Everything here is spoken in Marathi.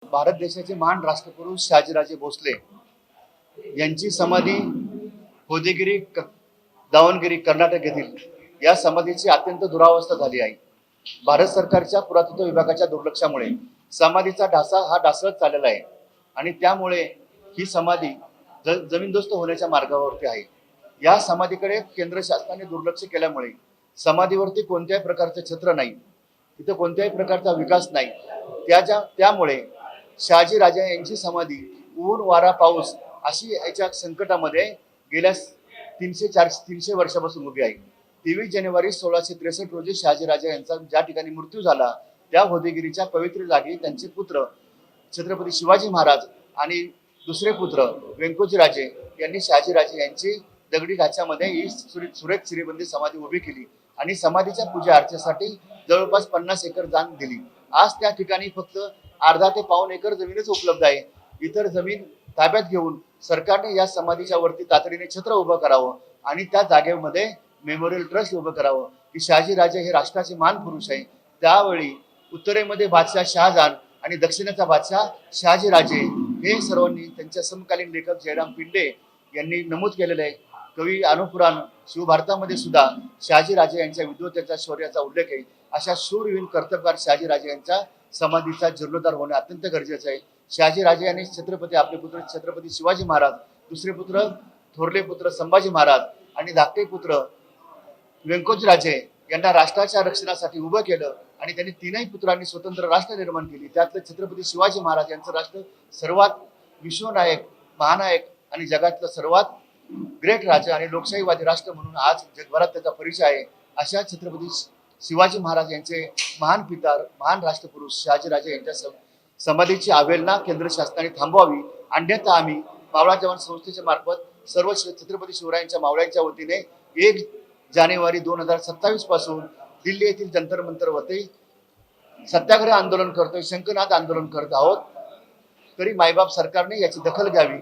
भारत देशाचे महान राष्ट्रपुरुष शहाजीराजे भोसले यांची समाधी होदेगिरी दावणगिरी कर्नाटक येथील या समाधीची अत्यंत दुरावस्था झाली आहे. भारत सरकारच्या पुरातत्व विभागाच्या दुर्लक्षामुळे समाधीचा ढासा हा ढासळत चाललेला आहे आणि त्यामुळे ही समाधी जमीनदोस्त होण्याच्या मार्गावरती आहे. या समाधीकडे केंद्र शासनाने दुर्लक्ष केल्यामुळे समाधीवरती कोणत्याही प्रकारचे छत्र नाही, तिथे कोणत्याही प्रकारचा विकास नाही. त्यामुळे शहाजीराजे यांची समाधी ऊन वारा पाऊस अशी याच्या संकटामध्ये गेल्या 300 वर्षापासून उभी आहे. 23 जानेवारी 1663 रोजी शहाजीराजे यांचा ज्या ठिकाणी मृत्यू झाला त्या होदेगिरीच्या पवित्र जागी त्यांचे पुत्र छत्रपती शिवाजी महाराज आणि दुसरे पुत्र व्यंकोजीराजे यांनी शहाजीराजे यांची दगडी ढाच्यामध्ये ही सुरेख चिरेबंदी समाधी उभी केली आणि समाधीच्या पूजा अर्चेसाठी जवळपास 50 एकर जाण दिली. आज त्या ठिकाणी फक्त अर्धा ते पाऊण एकर जमीनच उपलब्ध आहे. इतर जमीन ताब्यात घेऊन सरकारने या समाधीच्या वरती तातडीने छत्र उभं करावं आणि त्या जागेमध्ये मेमोरियल ट्रस्ट उभं करावं की शहाजीराजे हे राष्ट्राचे महान पुरुष आहे. त्यावेळी उत्तरेमध्ये बादशाह शहाजहान आणि दक्षिणेचा बादशाह शहाजीराजे हे सर्वांनी त्यांच्या समकालीन लेखक जयराम पिंडे यांनी नमूद केलेलं आहे. कवी अनुपुराण शिवभारतामध्ये सुद्धा शहाजीराजे यांच्या विद्वतेचा शौर्याचा उल्लेख आहे. अशा शूरवीर कर्तबगार शहाजीराजे यांच्या समाधीचा जीर्णोद्धार होणे अत्यंत गरजेचं आहे. शहाजीराजे यांनी आपले पुत्र छत्रपती शिवाजी महाराज, दुसरे पुत्र थोरले पुत्र संभाजी महाराज आणि धाकटे पुत्र व्यंकोजीराजे यांना राष्ट्राच्या रक्षणासाठी उभं केलं आणि त्यांनी तीनही पुत्रांनी स्वतंत्र राष्ट्र निर्माण केली. त्यातलं छत्रपती शिवाजी महाराज यांचं राष्ट्र सर्वात विश्वनायक, महानायक आणि जगातलं सर्वात ग्रेट राजा आणि लोकशाहीवादी राष्ट्र म्हणून आज जगभरात त्याचा परिचय आहे. अशा छत्रपती शिवाजी महाराज यांचे महान पिता, महान राष्ट्रपुरुष शहाजीराजे यांच्या समाधीची अवहेलना केंद्र शासनाने थांबवावी. अन्यथा आम्ही मावळा जवान संस्थेच्या मार्फत सर्व छत्रपती शिवरायांच्या मावळ्यांच्या वतीने 1 जानेवारी 2027 पासून दिल्ली येथील जंतर मंतर वरती सत्याग्रह आंदोलन करतोय, शंखनाद आंदोलन करत आहोत. तरी मायबाप सरकारने याची दखल घ्यावी.